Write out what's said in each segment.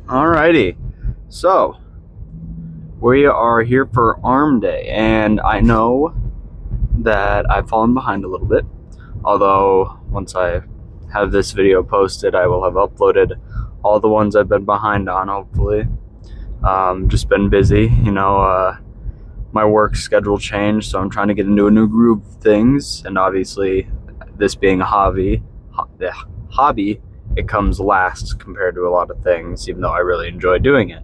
Alrighty, so we are here for arm day, and I know that I've fallen behind a little bit. Although once I have this video posted, I will have uploaded all the ones I've been behind on. Hopefully, just been busy. My work schedule changed, so I'm trying to get into a new groove of things. And obviously, this being a hobby, it comes last compared to a lot of things, even though I really enjoy doing it.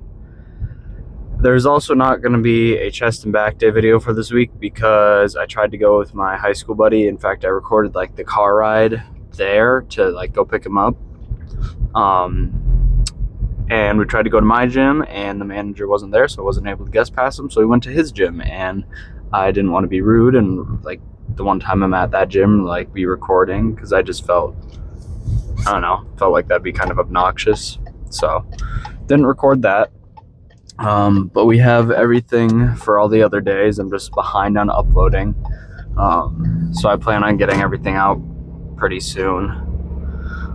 There's also not going to be a chest and back day video for this week because I tried to go with my high school buddy. In fact, I recorded the car ride there to go pick him up. And we tried to go to my gym, and the manager wasn't there, so I wasn't able to guest pass him. So we went to his gym, and I didn't want to be rude and the one time I'm at that gym be recording, because I just felt like that'd be kind of obnoxious. So didn't record that. But we have everything for all the other days. I'm just behind on uploading. So I plan on getting everything out pretty soon.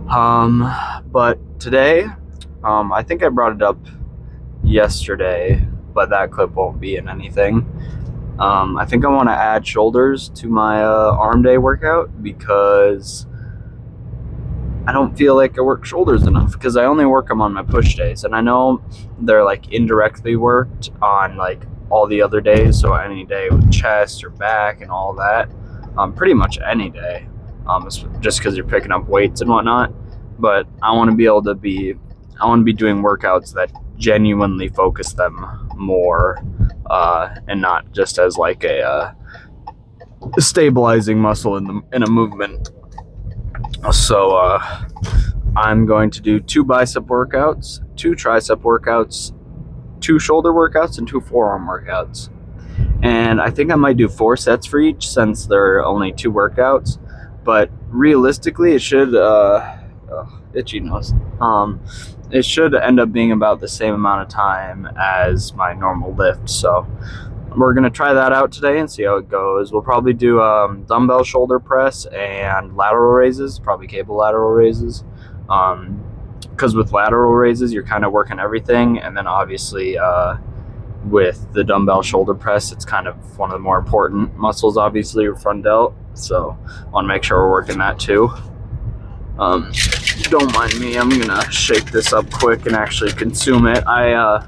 But today, I think I brought it up yesterday, but that clip won't be in anything. I think I want to add shoulders to my arm day workout because I don't feel like I work shoulders enough, because I only work them on my push days, and I know they're indirectly worked on all the other days. So any day with chest or back and all that, pretty much any day, just because you're picking up weights and whatnot. But I want to be doing workouts that genuinely focus them more, and not just as a stabilizing muscle in a movement. So I'm going to do 2 bicep workouts, 2 tricep workouts, 2 shoulder workouts, and 2 forearm workouts. And I think I might do 4 sets for each, since there are only 2 workouts. But realistically, it should itchy nose. It should end up being about the same amount of time as my normal lift. So we're going to try that out today and see how it goes. We'll probably do dumbbell shoulder press and lateral raises, probably cable lateral raises. Because with lateral raises, you're kind of working everything. And then obviously with the dumbbell shoulder press, it's kind of one of the more important muscles, obviously, your front delt. So I want to make sure we're working that too. Don't mind me, I'm going to shake this up quick and actually consume it. I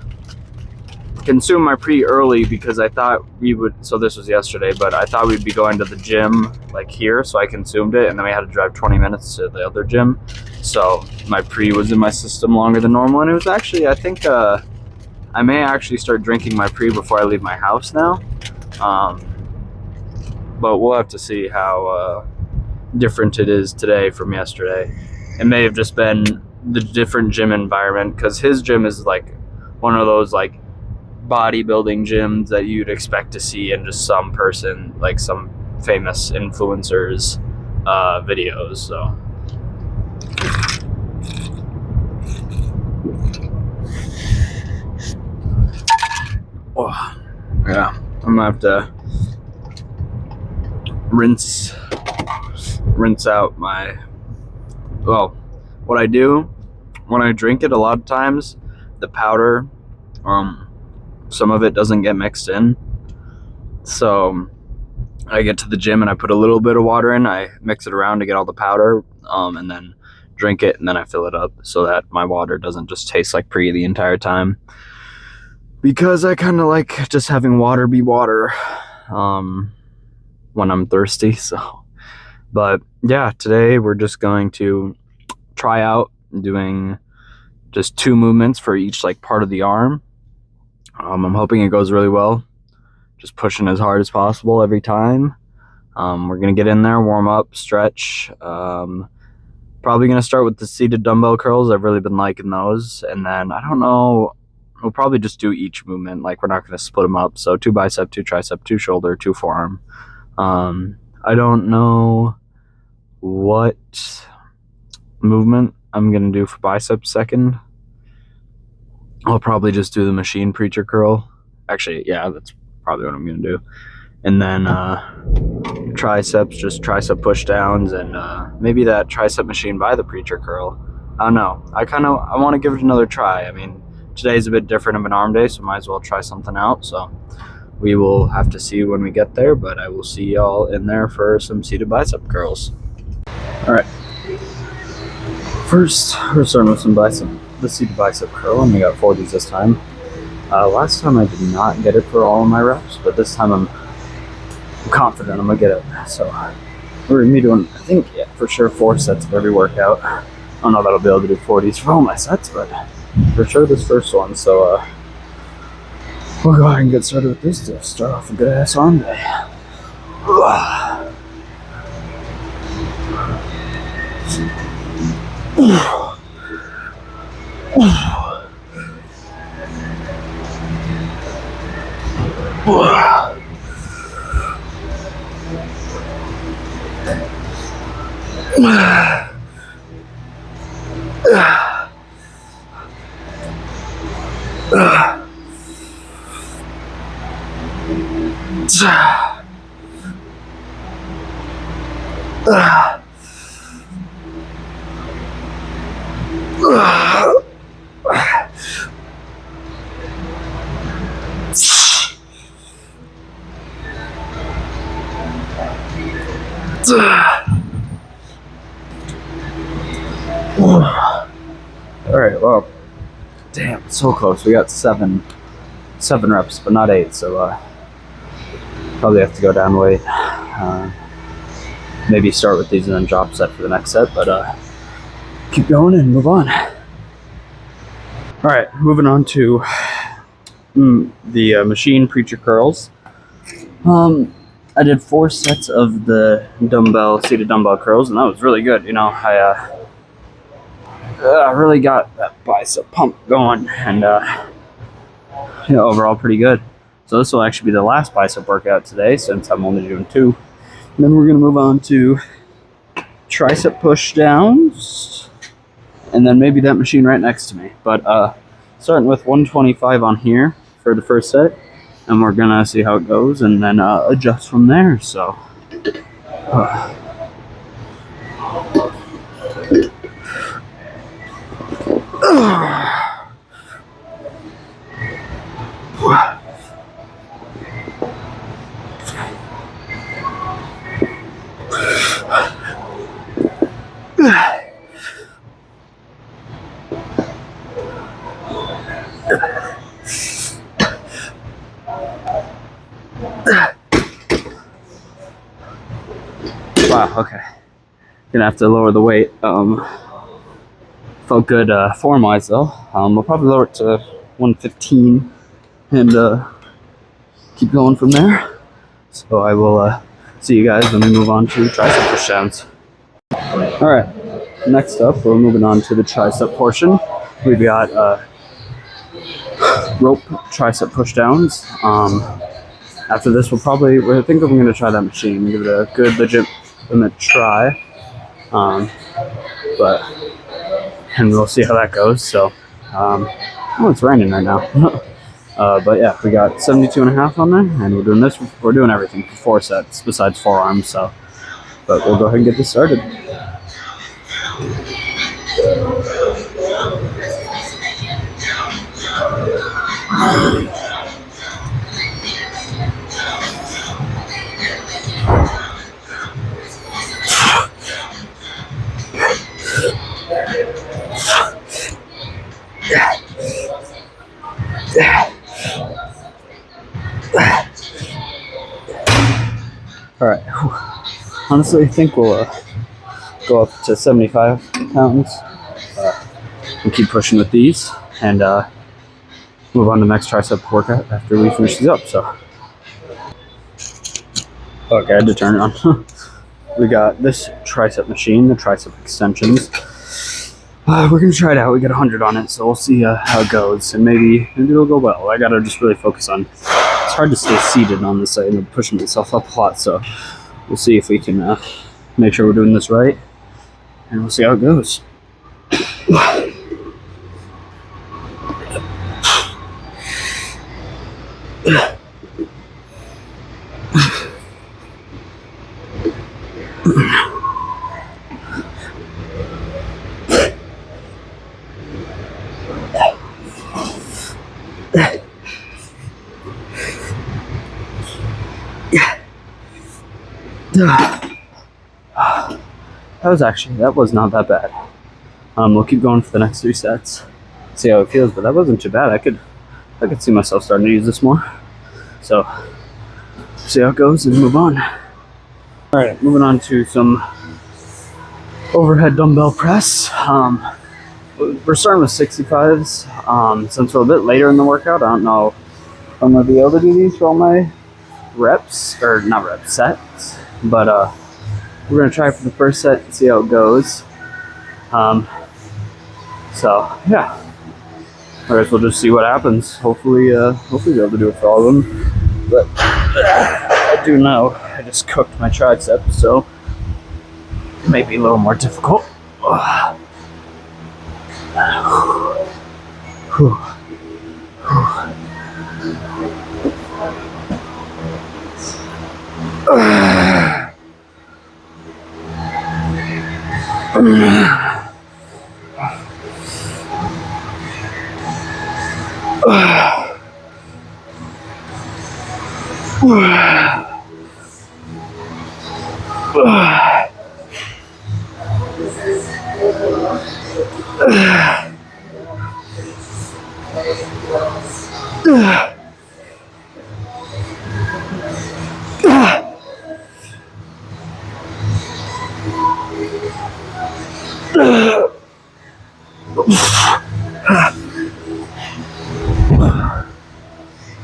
consumed my pre early because I thought we would, so this was yesterday, but I thought we'd be going to the gym here, so I consumed it, and then we had to drive 20 minutes to the other gym. So my pre was in my system longer than normal, and it was actually, I think I may actually start drinking my pre before I leave my house now. But we'll have to see how different it is today from yesterday. It may have just been the different gym environment, because his gym is one of those bodybuilding gyms that you'd expect to see in just some person, some famous influencers videos. So yeah, I'm gonna have to rinse out what I do when I drink it. A lot of times the powder, some of it doesn't get mixed in. So I get to the gym and I put a little bit of water in, I mix it around to get all the powder, and then drink it, and then I fill it up so that my water doesn't just taste like pre the entire time. Because I kind of like just having water be water when I'm thirsty. So, but yeah, today we're just going to try out doing just 2 movements for each part of the arm. I'm hoping it goes really well. Just pushing as hard as possible every time. We're going to get in there, warm up, stretch. Probably going to start with the seated dumbbell curls. I've really been liking those. And then, I don't know, we'll probably just do each movement. We're not going to split them up. So 2 bicep, 2 tricep, 2 shoulder, 2 forearm. I don't know what movement I'm going to do for biceps second. I'll probably just do the machine preacher curl. Actually, yeah, that's probably what I'm going to do. And then triceps, just tricep push downs, and maybe that tricep machine by the preacher curl. I don't know. I want to give it another try. I mean, today's a bit different of an arm day, so might as well try something out. So we will have to see when we get there, but I will see y'all in there for some seated bicep curls. All right. First, we're starting with the seated bicep curl, and we got 40s this time. Last time I did not get it for all of my reps, but this time I'm confident I'm gonna get it. So we're gonna be doing, I think, yeah, for sure 4 sets of every workout. I don't know if I'll be able to do 40s for all my sets, but for sure this first one. So we'll go ahead and get started with this to start off a good ass arm day. All right, well, damn, so close. We got seven reps, but not 8, so probably have to go down weight. Maybe start with these and then drop set for the next set, but keep going and move on. All right, moving on to the machine preacher curls. I did 4 sets of the seated dumbbell curls, and that was really good. You know, I really got that bicep pump going, and overall pretty good. So this will actually be the last bicep workout today, since I'm only doing 2. And then we're gonna move on to tricep push downs, and then maybe that machine right next to me. But starting with 125 on here for the first set, and we're gonna see how it goes, and then adjust from there. So. Wow, okay. Gonna have to lower the weight. Felt good form-wise though. I'll probably lower it to 115 and keep going from there. So I will see you guys when we move on to tricep push downs. All right, next up we're moving on to the tricep portion. We've got rope tricep push downs. After this, I think I'm gonna try that machine, give it a good legitimate try. And we'll see how that goes. So, oh, it's raining right now. But yeah, we got 72.5 on there, and we're doing this. We're doing everything for 4 sets besides forearms. So, but we'll go ahead and get this started. All right. Honestly, I think we'll go up to 75 pounds and keep pushing with these, and move on to the next tricep workout after we finish these up. So, okay, I had to turn it on. We got this tricep machine, the Tricep Extensions. We're gonna try it out. We got 100 on it, so we'll see how it goes, and maybe it'll go well. I gotta just really focus on. It's hard to stay seated on this side and pushing myself up a lot, so we'll see if we can make sure we're doing this right, and we'll see how it goes. That was not that bad. We'll keep going for the next 3 sets. See how it feels, but that wasn't too bad. I could see myself starting to use this more. So see how it goes and move on. All right, moving on to some overhead dumbbell press. We're starting with 65s. Since we're a bit later in the workout, I don't know if I'm gonna be able to do these for all my reps, or not reps, sets. But we're gonna try for the first set and see how it goes. So yeah, I guess we'll just see what happens. Hopefully be able to do it for all of them. But I do know I just cooked my tricep, so it may be a little more difficult.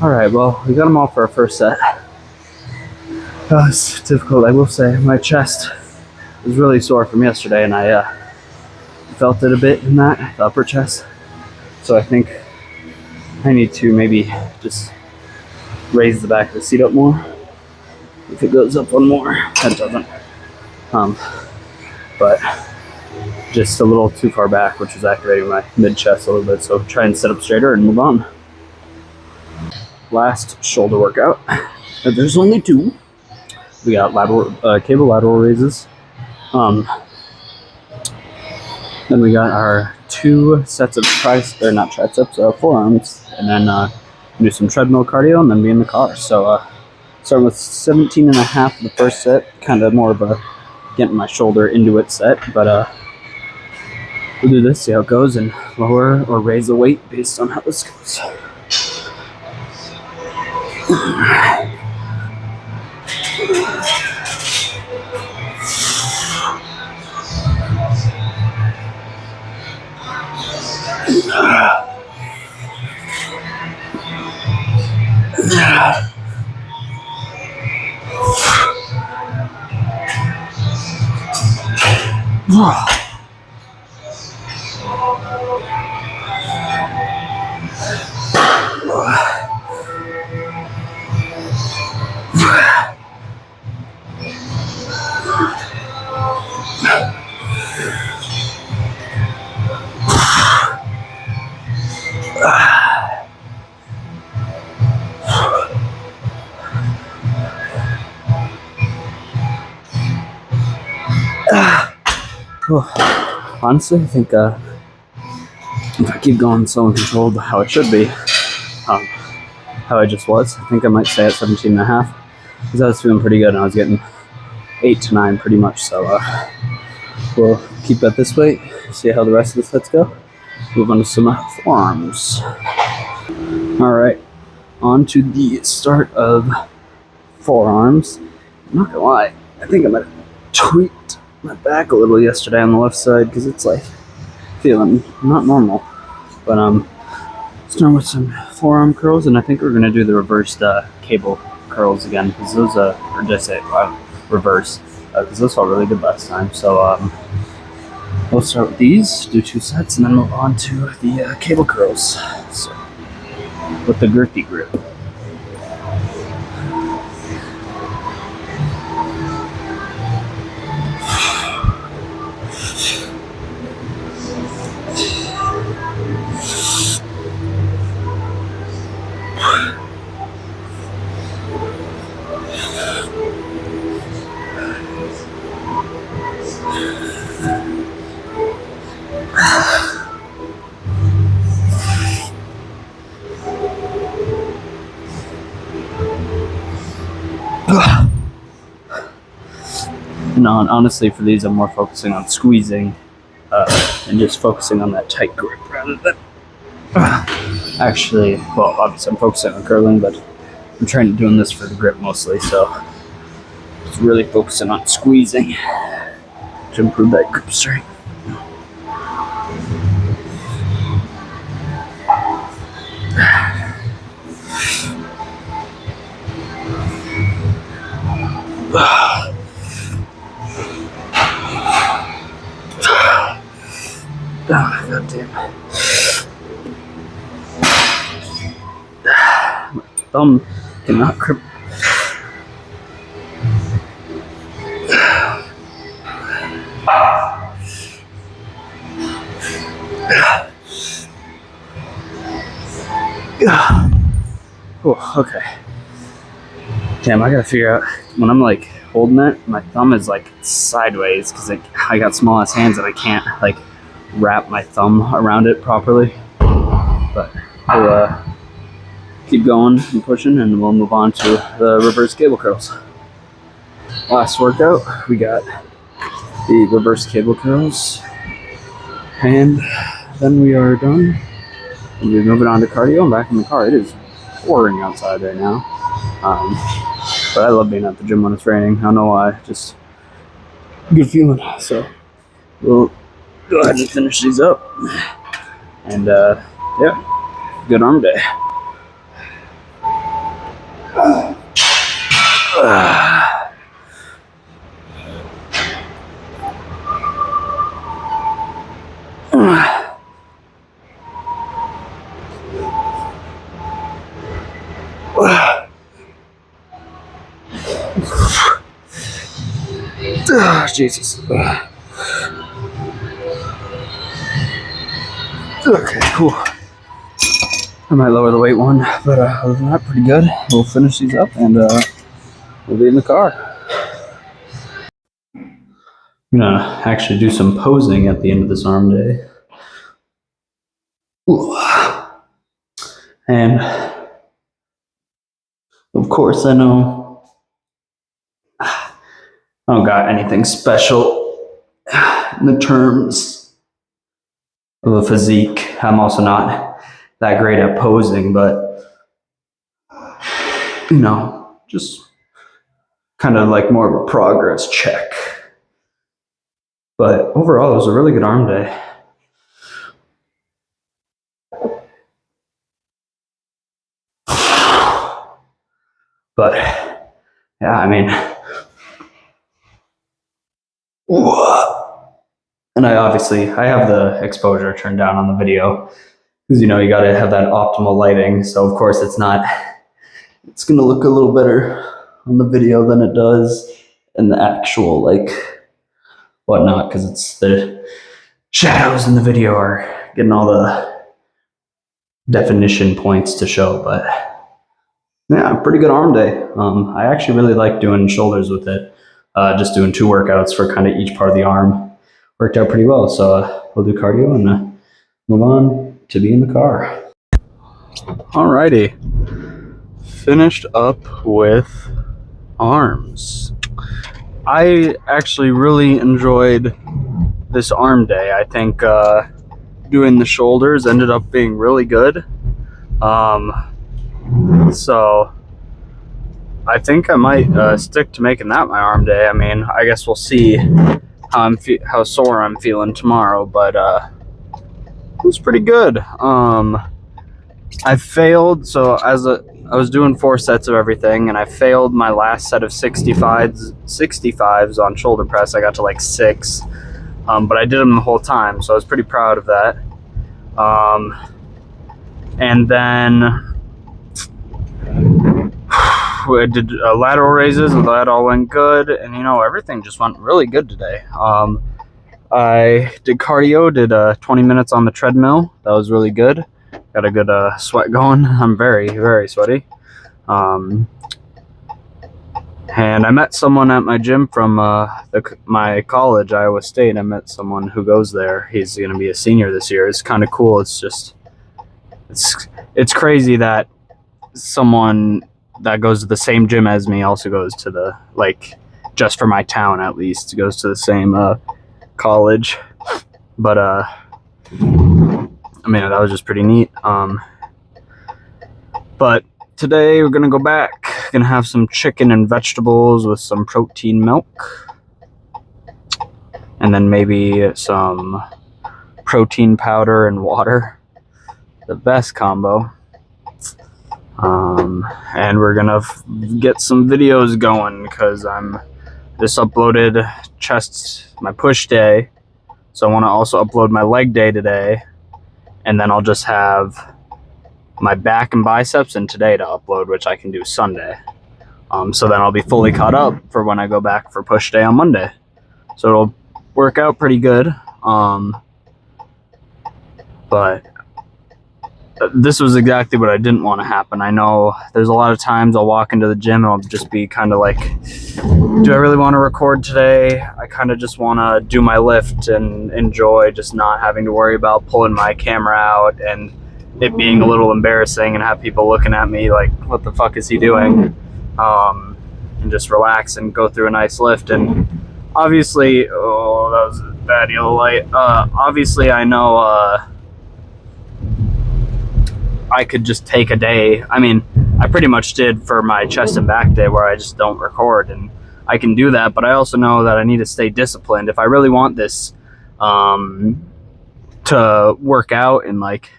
Alright, well, we got them all for our first set. It's difficult, I will say. My chest was really sore from yesterday, and I felt it a bit in that, the upper chest. So I think I need to maybe just raise the back of the seat up more. If it goes up one more, that doesn't. But just a little too far back, which is activating my mid chest a little bit. So try and sit up straighter and move on. Last shoulder workout. There's only 2. We got cable lateral raises. Then we got our 2 sets of forearms, and then do some treadmill cardio, and then be in the car. So starting with 17.5 the first set, kind of more of a getting my shoulder into it set, but we'll do this, see how it goes, and lower or raise the weight based on how this goes. Honestly, I think if I keep going so uncontrolled how it should be, how I just was, I think I might stay at 17.5, because I was feeling pretty good and I was getting 8 to 9 pretty much. So we'll keep at this weight, see how the rest of the sets go. Move on to some forearms. Alright, on to the start of forearms. I'm not gonna lie, I think I might have tweaked my back a little yesterday on the left side, because it's like feeling not normal. But starting with some forearm curls, and I think we're gonna do the reversed cable curls again, because those or did I say reverse? Because those felt really good last time. So we'll start with these, do 2 sets, and then move on to the cable curls. So with the girthy grip. And honestly, for these, I'm more focusing on squeezing and just focusing on that tight grip rather than actually, well, obviously I'm focusing on curling, but I'm trying to doing this for the grip mostly, so it's really focusing on squeezing to improve that grip strength. Oh, God damn. My thumb cannot grip. Oh, okay. Damn, I gotta figure out when I'm like holding it, my thumb is like sideways because I got small ass hands that I can't like wrap my thumb around it properly. But we'll keep going and pushing, and we'll move on to the reverse cable curls. Last workout, we got the reverse cable curls, and then we are done. And we're moving on to cardio. I'm back in the car. It is pouring outside right now. But I love being at the gym when it's raining. I don't know why, just good feeling. So we'll go ahead and finish these up. And yeah, good arm day. Jesus. Okay, cool. I might lower the weight one, but other than that, pretty good. We'll finish these up and we'll be in the car. I'm gonna actually do some posing at the end of this arm day. Ooh. And of course, I know I don't got anything special in the terms of a physique. I'm also not that great at posing, but you know, just kind of like more of a progress check. But overall, it was a really good arm day. But yeah, I mean, and I have the exposure turned down on the video because you know you got to have that optimal lighting. So of course it's going to look a little better on the video than it does in the actual like whatnot, because it's the shadows in the video are getting all the definition points to show. But yeah, pretty good arm day. I actually really like doing shoulders with it. Just doing 2 workouts for kind of each part of the arm worked out pretty well. So we'll do cardio and move on to be in the car. Alrighty, finished up with arms. I actually really enjoyed this arm day. I think doing the shoulders ended up being really good. So I think I might stick to making that my arm day. I mean, I guess we'll see how sore I'm feeling tomorrow, but it was pretty good. I failed, so I was doing 4 sets of everything, and I failed my last set of 65s on shoulder press. I got to like 6, but I did them the whole time, so I was pretty proud of that. And then I did lateral raises, and that all went good, and you know, everything just went really good today. I did cardio, did 20 minutes on the treadmill. That was really good. Got a good sweat going. I'm very, very sweaty. And I met someone at my gym from my college, Iowa State. I met someone who goes there. He's going to be a senior this year. It's kind of cool. It's just, it's crazy that someone that goes to the same gym as me also goes to the, like, just for my town at least. He goes to the same college. But I mean, that was just pretty neat. But today we're gonna go back, gonna have some chicken and vegetables with some protein milk, and then maybe some protein powder and water. The best combo. And we're gonna get some videos going because I'm just uploaded my push day, so I want to also upload my leg day today, and then I'll just have my back and biceps and today to upload, which I can do Sunday. So then I'll be fully caught up for when I go back for push day on Monday. So it'll work out pretty good. But this was exactly what I didn't want to happen. I know there's a lot of times I'll walk into the gym and I'll just be kind of like, do I really want to record today? I kind of just want to do my lift and enjoy just not having to worry about pulling my camera out and it being a little embarrassing and have people looking at me like, what the fuck is he doing? And just relax and go through a nice lift. And obviously, oh, that was a bad yellow light. Obviously, I know I could just take a day. I mean, I pretty much did for my chest and back day where I just don't record, and I can do that, but I also know that I need to stay disciplined. If I really want this to work out and like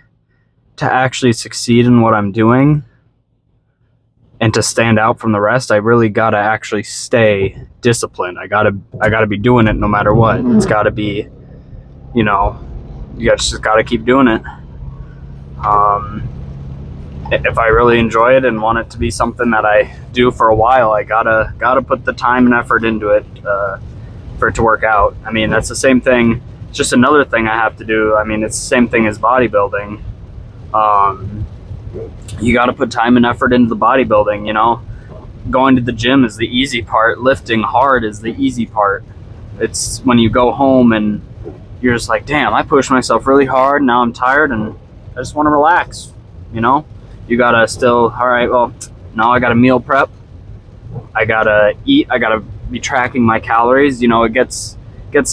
to actually succeed in what I'm doing and to stand out from the rest, I really gotta actually stay disciplined. I gotta be doing it no matter what. It's gotta be, you know, you just gotta keep doing it. If I really enjoy it and want it to be something that I do for a while, I gotta put the time and effort into it for it to work out. I mean, that's the same thing. It's just another thing I have to do. I mean, it's the same thing as bodybuilding. You gotta put time and effort into the bodybuilding, you know? Going to the gym is the easy part. Lifting hard is the easy part. It's when you go home and you're just like, damn, I pushed myself really hard. Now I'm tired and I just want to relax, you know? You gotta still, all right, well, now I gotta meal prep. I gotta eat. I gotta be tracking my calories. You know, it gets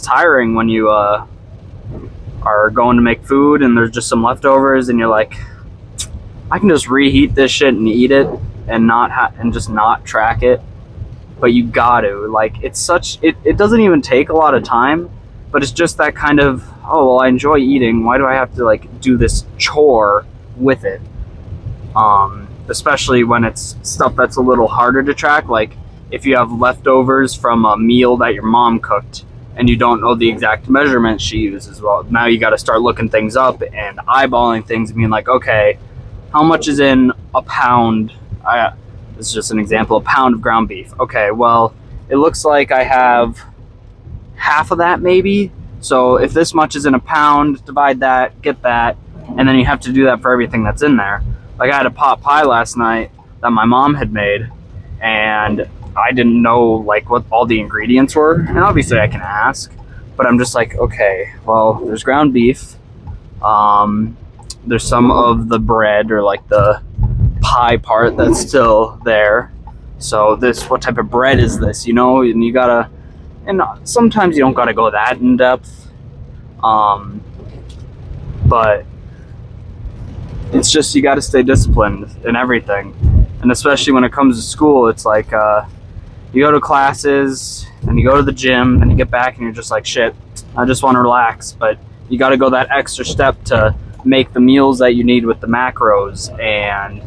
tiring when you are going to make food and there's just some leftovers and you're like, I can just reheat this shit and eat it and just not track it. But you gotta, like, it doesn't even take a lot of time, but it's just that kind of, oh, well, I enjoy eating. Why do I have to like do this chore with it? Especially when it's stuff that's a little harder to track. Like if you have leftovers from a meal that your mom cooked and you don't know the exact measurement she uses, well, now you got to start looking things up and eyeballing things and being like, okay, how much is in a pound? This is just an example, a pound of ground beef. Okay, well, it looks like I have half of that maybe. So if this much is in a pound, divide that, get that, and then you have to do that for everything that's in there. Like I had a pot pie last night that my mom had made, and I didn't know like what all the ingredients were. And obviously I can ask, but I'm just like, okay, well, there's ground beef. There's some of the bread or like the pie part that's still there. So what type of bread is this, you know? And you gotta, and sometimes you don't gotta go that in depth. But it's just, you got to stay disciplined in everything. And especially when it comes to school, it's like you go to classes and you go to the gym and you get back and you're just like, shit, I just want to relax. But you got to go that extra step to make the meals that you need with the macros and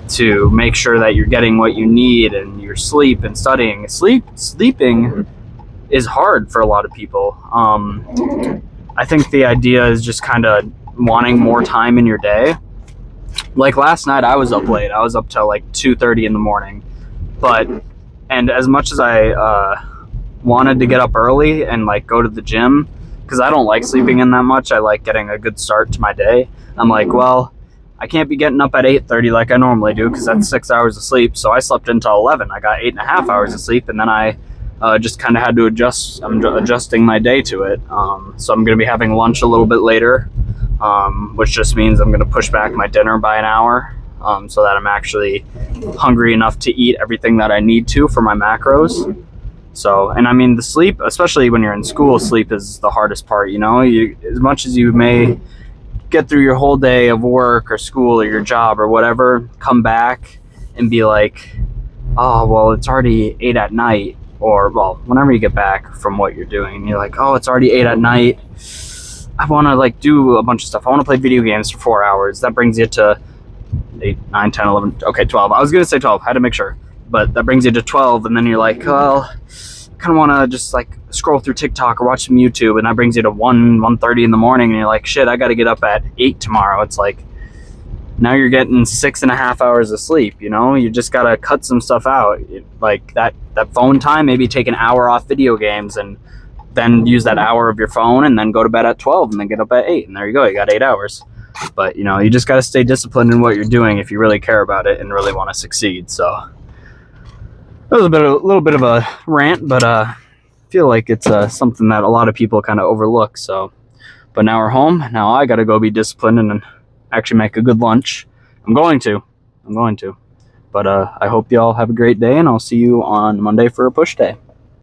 to make sure that you're getting what you need and your sleep and studying. Sleeping is hard for a lot of people. I think the idea is just kind of wanting more time in your day. Like last night I was up late. I was up till like 2:30 in the morning. And as much as I wanted to get up early and like go to the gym, because I don't like sleeping in that much, I like getting a good start to my day. I'm like, well, I can't be getting up at 8:30 like I normally do because that's 6 hours of sleep. So I slept until 11. I got 8.5 hours of sleep, and then I just kind of had to adjust. I'm adjusting my day to it. So I'm going to be having lunch a little bit later, which just means I'm going to push back my dinner by an hour so that I'm actually hungry enough to eat everything that I need to for my macros. So, and I mean, the sleep, especially when you're in school, sleep is the hardest part, you know? As much as you may get through your whole day of work or school or your job or whatever, come back and be like, oh, well, it's already 8 at night. Or, well, whenever you get back from what you're doing, you're like, oh, it's already 8 at night. I want to, like, do a bunch of stuff. I want to play video games for 4 hours. That brings you to 8, 9, 10, 11, okay, 12. I was going to say 12. I had to make sure. But that brings you to 12, and then you're like, well, I kind of want to just, like, scroll through TikTok or watch some YouTube, and that brings you to 1:30 in the morning, and you're like, shit, I got to get up at 8 tomorrow. It's like, now you're getting 6.5 hours of sleep, you know? You just got to cut some stuff out. Like, that phone time, maybe take an hour off video games, and then use that hour of your phone, and then go to bed at 12, and then get up at 8, and there you go, you got 8 hours. But, you know, you just got to stay disciplined in what you're doing if you really care about it and really want to succeed. So that was a little bit of a rant, but I feel like it's something that a lot of people kind of overlook. So, but now we're home. Now I got to go be disciplined and actually make a good lunch. I'm going to. But I hope you all have a great day, and I'll see you on Monday for a push day.